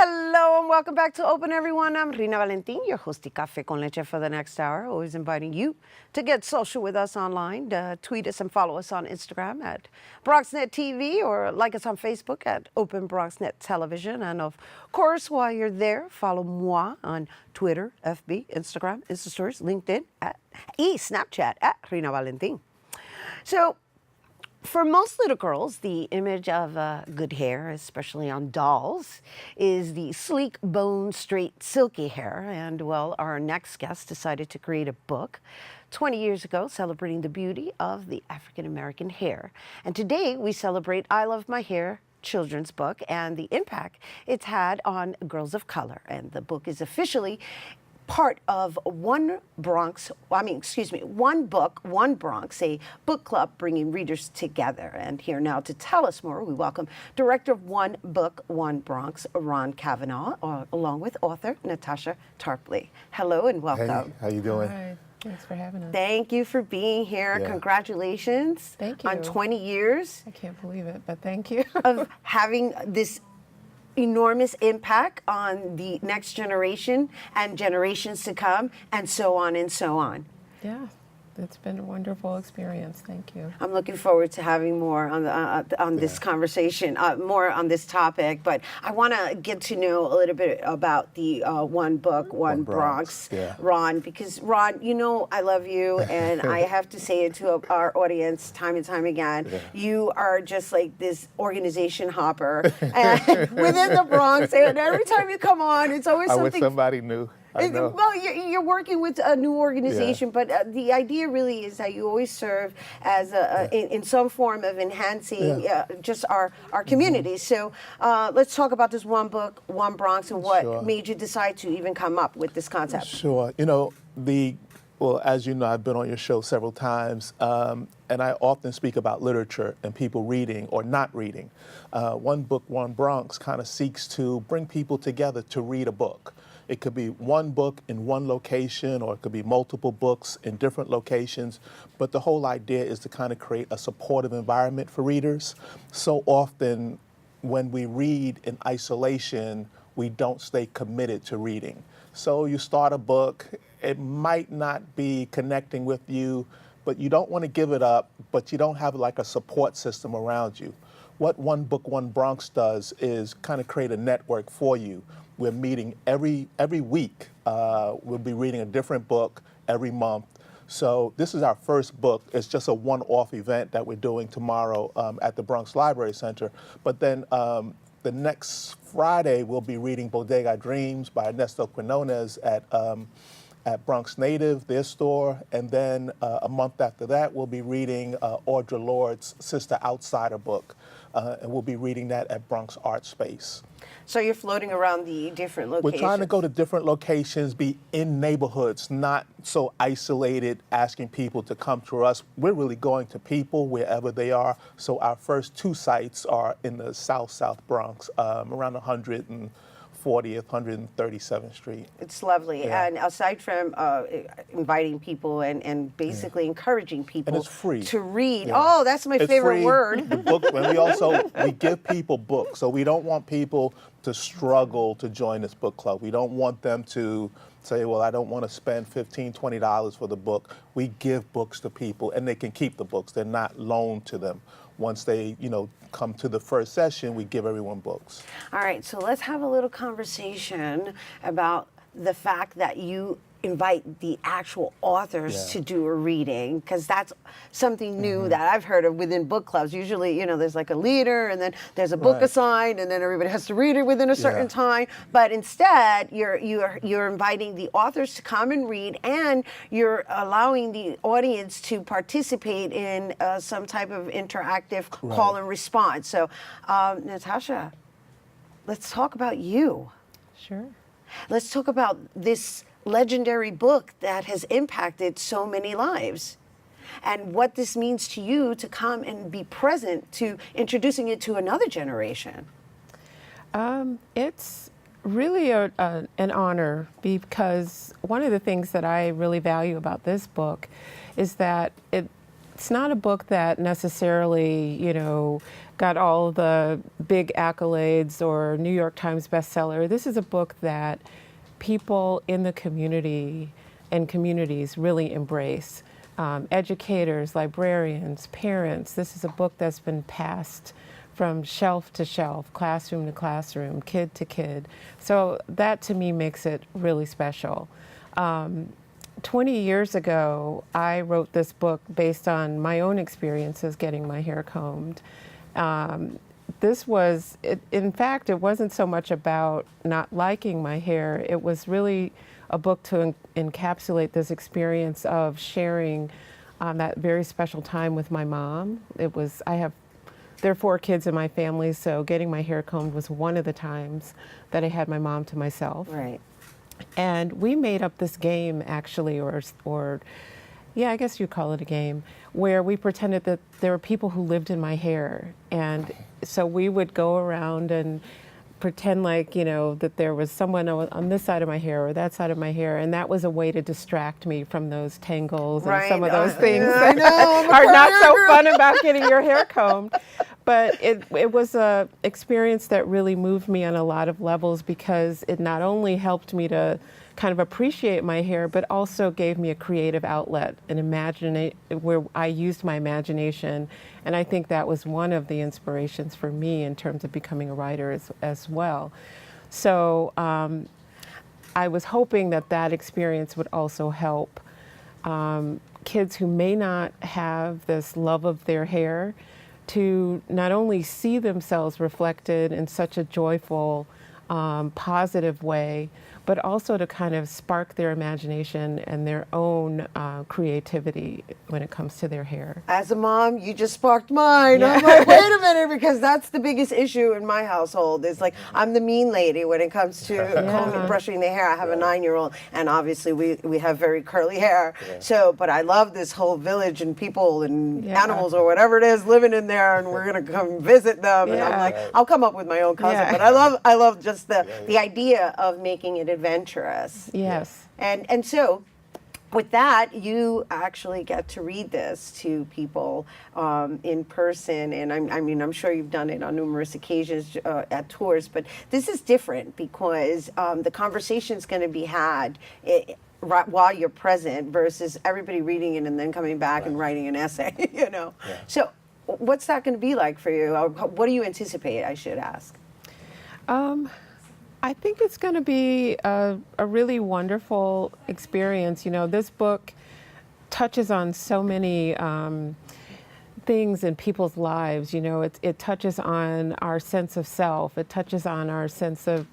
Hello and welcome back to Open, everyone. I'm Rhina Valentin, your hosty Café con Leche for the next hour. Always inviting you to get social with us online. Tweet us and follow us on Instagram at Bronxnet TV or like us on Facebook at Open Bronxnet Television. And of course, while you're there, follow moi on Twitter, FB, Instagram, Insta Stories, LinkedIn, Snapchat at Rhina Valentin. So, for most little girls, the image of good hair, especially on dolls, is the sleek, bone, straight, silky hair. And, well, our next guest decided to create a book 20 years ago celebrating the beauty of the African-American hair. And today we celebrate I Love My Hair children's book and the impact it's had on girls of color. And the book is officially part of One Book, One Bronx, a book club bringing readers together. And here now to tell us more, we welcome director of One Book, One Bronx, Rhina Valentin, along with author Natasha Tarpley. Hello and welcome. Hey, how you doing? Hi, thanks for having us. Thank you for being here. Yeah. Congratulations. Thank you. On 20 years I can't believe it, but thank you. of having this enormous impact on the next generation and generations to come, and so on and so on. Yeah, it's been a wonderful experience. Thank you. I'm looking forward to having more on this conversation, more on this topic. But I want to get to know a little bit about the One Book, One Bronx, Ron, because Ron, you know I love you, and I have to say it to our audience time and time again. Yeah. You are just like this organization hopper within the Bronx, and every time you come on, it's always something. I wish somebody knew. Well, you're working with a new organization, but the idea really is that you always serve as in some form of enhancing just our communities. So let's talk about this One Book, One Bronx, and what made you decide to even come up with this concept. Sure. You know, well, as you know, I've been on your show several times, and I often speak about literature and people reading or not reading. One Book, One Bronx kind of seeks to bring people together to read a book. It could be one book in one location, or it could be multiple books in different locations. But the whole idea is to kind of create a supportive environment for readers. So often when we read in isolation, we don't stay committed to reading. So you start a book, it might not be connecting with you, but you don't want to give it up, but you don't have like a support system around you. What One Book, One Bronx does is kind of create a network for you. We're meeting every week. We'll be reading a different book every month. So this is our first book. It's just a one-off event that we're doing tomorrow at the Bronx Library Center. But then the next Friday, we'll be reading Bodega Dreams by Ernesto Quinones at Bronx Native, their store. And then a month after that, we'll be reading Audre Lorde's Sister Outsider book. And we'll be reading that at Bronx Art Space. So you're floating around the different locations? We're trying to go to different locations, be in neighborhoods, not so isolated, asking people to come to us. We're really going to people wherever they are. So our first two sites are in the South Bronx, around 140th, 137th Street. It's lovely. Yeah. And aside from inviting people and basically encouraging people and it's free. To read. Yeah. Oh, that's my favorite word. The book, and we give people books. So we don't want people to struggle to join this book club. We don't want them to say, well, I don't want to spend $15, $20 for the book. We give books to people, and they can keep the books. They're not loaned to them. Once they, come to the first session, we give everyone books. All right, so let's have a little conversation about the fact that you invite the actual authors to do a reading, because that's something new that I've heard of within book clubs. Usually, there's like a leader, and then there's a book assigned, and then everybody has to read it within a certain time. But instead, you're inviting the authors to come and read, and you're allowing the audience to participate in some type of interactive call and response. So, Natasha, let's talk about you. Sure. Let's talk about this legendary book that has impacted so many lives, and what this means to you to come and be present to introducing it to another generation. It's really an honor, because one of the things that I really value about this book is that it's not a book that necessarily, got all the big accolades or New York Times bestseller. This is a book that people in the community and communities really embrace. Educators, librarians, parents. This is a book that's been passed from shelf to shelf, classroom to classroom, kid to kid. So that to me makes it really special. 20 years ago, I wrote this book based on my own experiences getting my hair combed. In fact, it wasn't so much about not liking my hair. It was really a book to encapsulate this experience of sharing that very special time with my mom. There are 4 kids in my family, so getting my hair combed was one of the times that I had my mom to myself. Right. And we made up this game, actually, or yeah, I guess you'd call it a game, where we pretended that there were people who lived in my hair. And so we would go around and pretend like, that there was someone on this side of my hair or that side of my hair. And that was a way to distract me from those tangles and some of those things that are not so fun about getting your hair combed. But it was a experience that really moved me on a lot of levels, because it not only helped me to kind of appreciate my hair, but also gave me a creative outlet, where I used my imagination. And I think that was one of the inspirations for me in terms of becoming a writer as well. So I was hoping that experience would also help kids who may not have this love of their hair to not only see themselves reflected in such a joyful, positive way, but also to kind of spark their imagination and their own creativity when it comes to their hair. As a mom, you just sparked mine. Yeah. I'm like, wait a minute, because that's the biggest issue in my household. It's like, I'm the mean lady when it comes to combing, brushing the hair. I have a 9-year-old, and obviously we have very curly hair. Yeah. So, but I love this whole village and people and animals or whatever it is living in there, and we're gonna come visit them. And I'm like, I'll come up with my own concept. But I love just the idea of making it adventurous. Yes. And so with that, you actually get to read this to people in person, and I'm sure you've done it on numerous occasions at tours, but this is different because the conversation's going to be had while you're present versus everybody reading it and then coming back and writing an essay, So what's that going to be like for you? What do you anticipate, I should ask? I think it's going to be a really wonderful experience. This book touches on so many things in people's lives. It touches on our sense of self. It touches on our sense of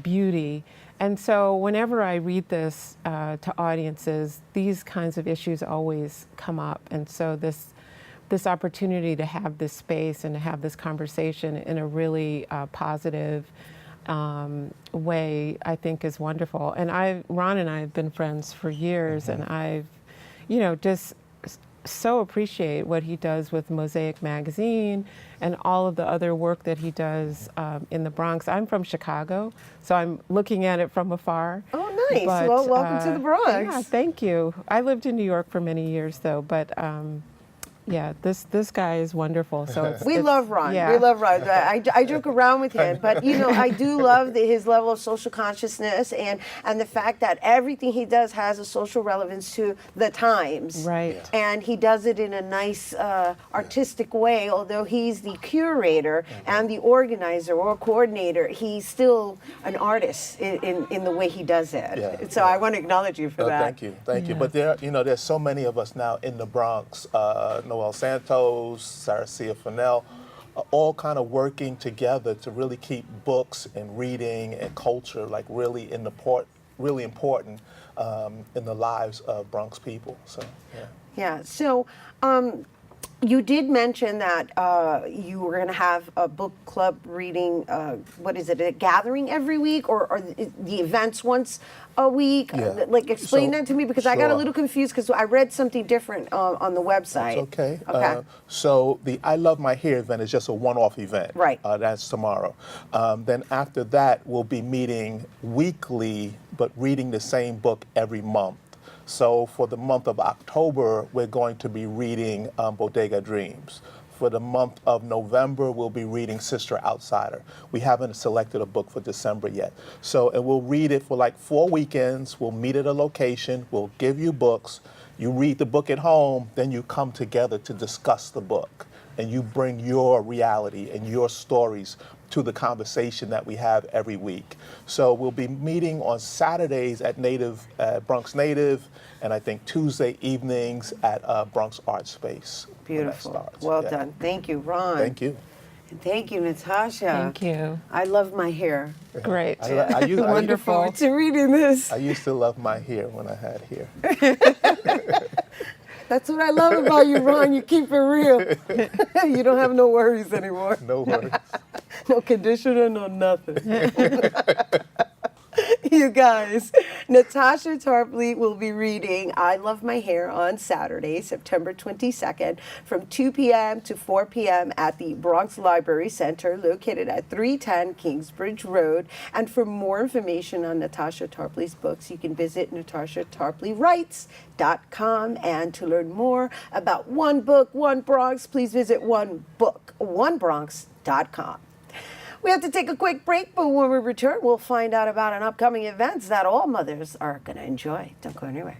beauty. And so whenever I read this to audiences, these kinds of issues always come up. And so this opportunity to have this space and to have this conversation in a really positive way, I think, is wonderful. And Ron and I have been friends for years, and I've, just so appreciate what he does with Mosaic Magazine and all of the other work that he does in the Bronx. I'm from Chicago, so I'm looking at it from afar. Oh, nice. Well, welcome to the Bronx. Yeah, thank you. I lived in New York for many years, though, but yeah, this guy is wonderful. So we love Ron. Yeah. We love Ron. I joke around with him, but I do love his level of social consciousness and the fact that everything he does has a social relevance to the times. Right. And he does it in a nice, artistic way. Although he's the curator and the organizer or coordinator, he's still an artist in the way he does it. Yeah. So I want to acknowledge you for that. Thank you. But there's so many of us now in the Bronx. Noel Santos, Sarah Cia Fennell, all kind of working together to really keep books and reading and culture like really important in the lives of Bronx people. So Yeah. So you did mention that you were going to have a book club reading. What is it? A gathering every week, or the events once a week? Yeah. Like, explain that to me, because I got a little confused because I read something different on the website. That's okay. Okay. So the I Love My Hair event is just a one-off event. Right. That's tomorrow. Then after that, we'll be meeting weekly, but reading the same book every month. So for the month of October, we're going to be reading Bodega Dreams. For the month of November, we'll be reading Sister Outsider. We haven't selected a book for December yet. So, and we'll read it for like 4 weekends. We'll meet at a location. We'll give you books. You read the book at home, then you come together to discuss the book. And you bring your reality and your stories to the conversation that we have every week. So we'll be meeting on Saturdays at Bronx Native, and I think Tuesday evenings at Bronx Art Space. when that Beautiful. starts. Well Yeah. done. Thank you, Ron. Thank you. And thank you, Natasha. Thank you. I love my hair. Great. Looking forward to reading this. I used to love my hair when I had hair. That's what I love about you, Ron. You keep it real. You don't have no worries anymore. No worries. No conditioner, no nothing. You guys, Natasha Tarpley will be reading I Love My Hair on Saturday, September 22nd from 2 p.m. to 4 p.m. at the Bronx Library Center located at 310 Kingsbridge Road. And for more information on Natasha Tarpley's books, you can visit natashatarpley.com. And to learn more about One Book, One Bronx, please visit onebronx.com. We have to take a quick break, but when we return, we'll find out about an upcoming event that all mothers are going to enjoy. Don't go anywhere.